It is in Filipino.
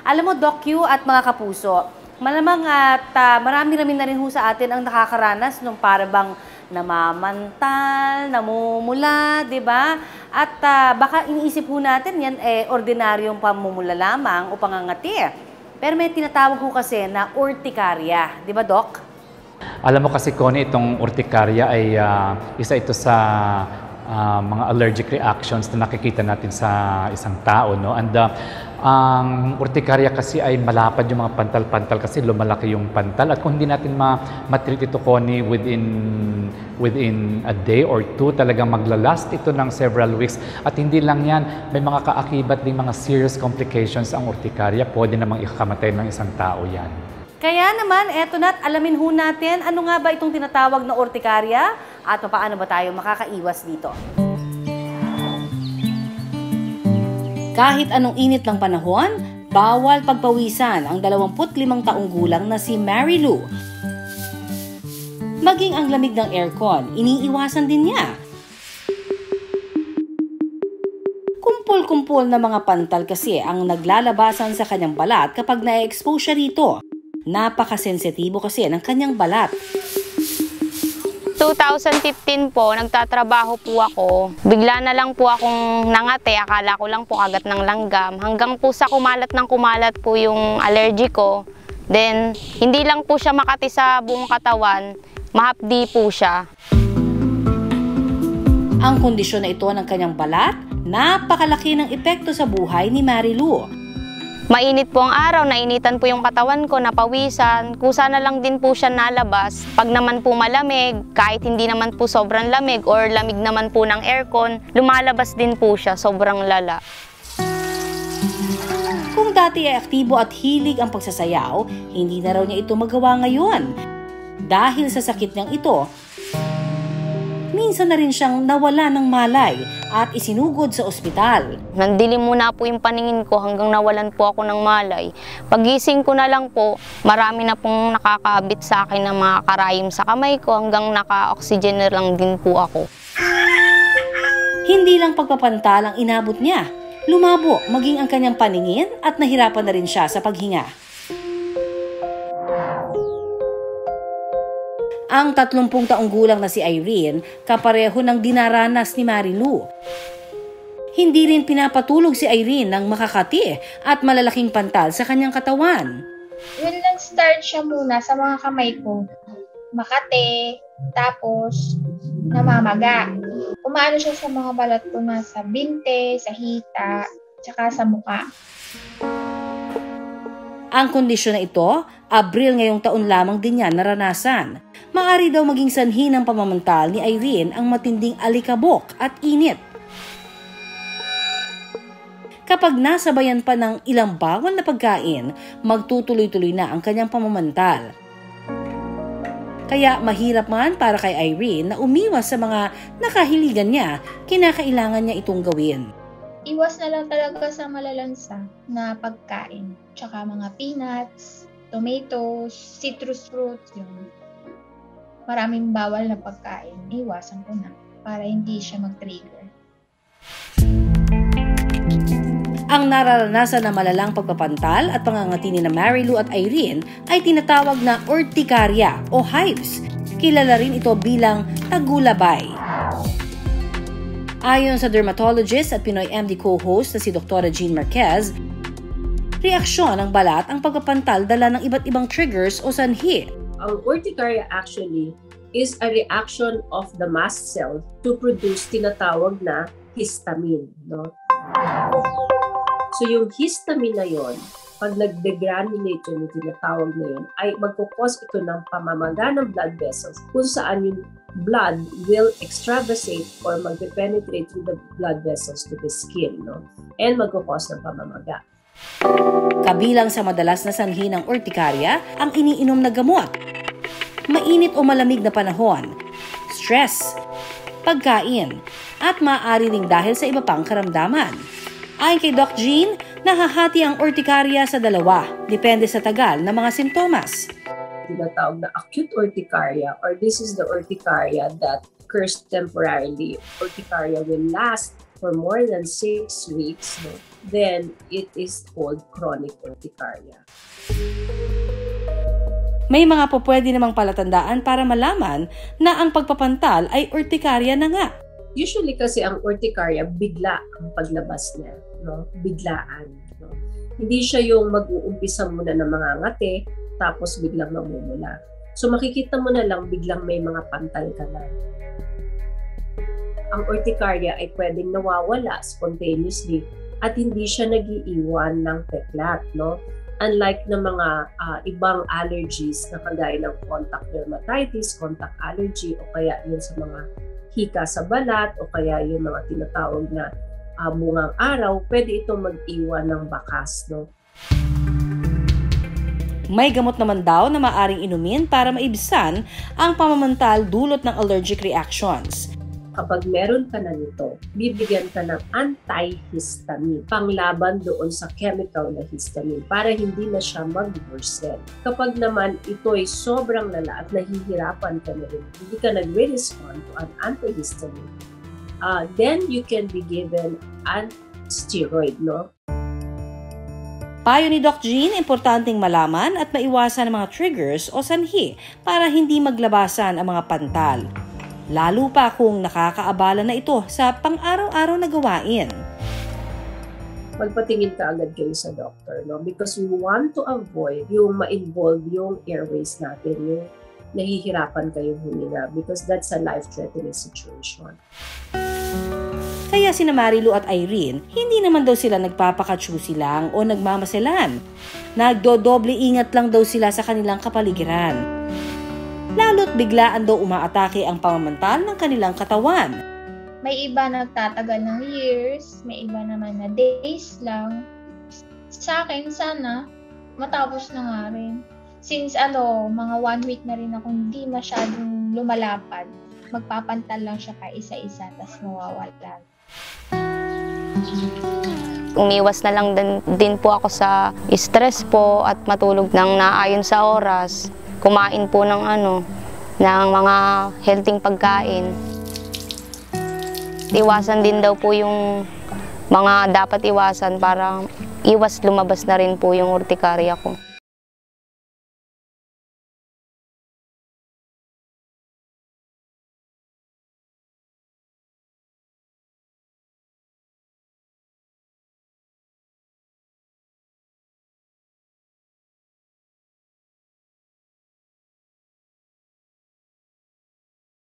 Alam mo, Doc Q at mga kapuso, malamang at marami-rami na rin ho sa atin ang nakakaranas nung para bang namamantal, namumula, di ba? At baka iniisip ho natin yan ordinaryong pamumula lamang o pangangati. Pero may tinatawag ho kasi na urticaria, di ba, Doc? Alam mo kasi, Connie, itong urticaria ay isa ito sa mga allergic reactions na nakikita natin sa isang tao, no? And ang urticaria kasi ay malapad yung mga pantal-pantal kasi lumalaki yung pantal. At kung hindi natin ma-treat ito, Connie, within a day or two, talagang maglalast ito ng several weeks. At hindi lang yan, may mga kaakibat din mga serious complications ang urticaria. Pwede namang ikakamatay ng isang tao yan. Kaya naman, eto na't alamin ho natin ano nga ba itong tinatawag na urticaria at paano ba tayo makakaiwas dito. Kahit anong init ng panahon, bawal pagpawisan ang 25 taong gulang na si Mary Lou. Maging ang lamig ng aircon, iniiwasan din niya. Kumpol-kumpol na mga pantal kasi ang naglalabasan sa kanyang balat kapag na-expose siya rito. Napakasensitibo kasi ng kanyang balat. 2015 po, nagtatrabaho po ako. Bigla na lang po akong nangate, akala ko lang po kagat ng langgam. Hanggang po sa kumalat po yung allergy ko. Then, hindi lang po siya makati sa buong katawan, mahapdi po siya. Ang kondisyon na ito ng kanyang balat, napakalaki ng epekto sa buhay ni Mary Lou. Mainit po ang araw, nainitan po yung katawan ko, napawisan. Kusa na lang din po siya nalabas. Pag naman po malamig, kahit hindi naman po sobrang lamig or lamig naman po ng aircon, lumalabas din po siya, sobrang lala. Kung dati ay aktibo at hilig ang pagsasayaw, hindi na raw niya ito magawa ngayon. Dahil sa sakit niyang ito, minsan na rin siyang nawala ng malay at isinugod sa ospital. Nandilim muna po yung paningin ko hanggang nawalan po ako ng malay. Pagising ko na lang po, marami na pong nakakabit sa akin ng mga karayom sa kamay ko hanggang naka-oxygen na lang din po ako. Hindi lang pagpapantal ang inabot niya. Lumabo maging ang kanyang paningin at nahirapan na rin siya sa paghinga. Ang 30 taong gulang na si Irene, kapareho ng dinaranas ni Mary Lou. Hindi rin pinapatulog si Irene ng makakati at malalaking pantal sa kanyang katawan. When nag-start siya muna sa mga kamay ko, makate, tapos namamaga. Umaano siya sa mga balat ko na sa binte, sa hita, tsaka sa mukha. Ang kondisyon na ito, Abril ngayong taon lamang din niya naranasan. Maaari daw maging sanhi ng pamamantal ni Irene ang matinding alikabok at init. Kapag nasabayan pa ng ilang bawal na pagkain, magtutuloy-tuloy na ang kanyang pamamantal. Kaya mahirap man para kay Irene na umiwas sa mga nakahiligan niya, kinakailangan niya itong gawin. Iwas na lang talaga sa malalansa na pagkain. Tsaka mga peanuts, tomatoes, citrus fruits, yun. Maraming bawal na pagkain, iwasan ko na para hindi siya mag-trigger. Ang nararanasan na malalang pagpapantal at pangangati ni Mary Lou at Irene ay tinatawag na urticaria o hives. Kilala rin ito bilang tagulabay. Ayon sa dermatologist at Pinoy MD co-host na si Dr. Jean Marquez, reaksyon ng balat ang pagpapantal dala ng iba't ibang triggers o sanhi. Ang urticaria actually is a reaction of the mast cell to produce tinatawag na histamine, no? So yung histamine na yon, pag nag-degranulate yung tinatawag na yun, ay magkukos ito ng pamamaga ng blood vessels kung saan yung blood will extravasate or mag-penetrate through the blood vessels to the skin, no? And magkukos ng pamamaga. Kabilang sa madalas na sanhi ng urticaria ang iniinom na gamot, mainit o malamig na panahon, stress, pagkain, at maaari ring dahil sa iba pang karamdaman. Ayon kay Doc Jean, nahahati ang urticaria sa dalawa, depende sa tagal ng mga sintomas. Tinatawag na acute urticaria, or this is the urticaria that occurs temporarily. Urticaria will last for more than 6 weeks, no, then it is called chronic urticaria. May mga pwede namang palatandaan para malaman na ang pagpapantal ay urticaria na nga. Usually kasi ang urticaria, bigla ang paglabas niya, no? Biglaan. No? Hindi siya yung mag-uumpisa muna ng mga ngati, tapos biglang mamumula. So makikita mo na lang biglang may mga pantal ka na. Ang urticaria ay pwedeng nawawala spontaneously at hindi siya nag-iiwan ng peklat, no? Unlike ng mga ibang allergies na kagaya ng contact dermatitis, contact allergy, o kaya yun sa mga hika sa balat, o kaya yung mga tinatawag na bungang araw, pwede itong mag-iwan ng bakas, no? May gamot naman daw na maaring inumin para maibsan ang pamamantal dulot ng allergic reactions. Kapag meron ka na nito, bibigyan ka ng antihistamine, panglaban doon sa chemical na histamine para hindi na siya mag-worsen. Kapag naman ito ay sobrang lala at nahihirapan ka na rin, hindi ka nag-respond to an antihistamine, then you can be given an steroid, no? Payo ni Doc Jean, importanteng malaman at maiwasan ang mga triggers o sanhi para hindi maglabasan ang mga pantal. Lalo pa kung nakakaabala na ito sa pang-araw-araw na gawain. Magpatingin ka agad kayo sa doctor, no? Because we want to avoid yung ma-involve yung airways natin, yung nahihirapan kayong huminga, because that's a life-threatening situation. Kaya sina Marilu at Irene, hindi naman daw sila nagpapakachusi lang o nagmamaselan. Nagdodoble ingat lang daw sila sa kanilang kapaligiran. Lalo't biglaan daw umaatake ang pamamantal ng kanilang katawan. May iba nagtatagal ng years, may iba naman na days lang. Sa akin, sana matapos na nga rin. Since mga 1 week na rin ako hindi masyadong lumalapad, magpapantal lang siya pa isa-isa, tas mawawala. Umiwas na lang din po ako sa stress po at matulog ng naayon sa oras. Kumain po ng ng mga healthy pagkain. Iwasan din daw po yung mga dapat iwasan para iwas lumabas na rin po yung urticaria ko.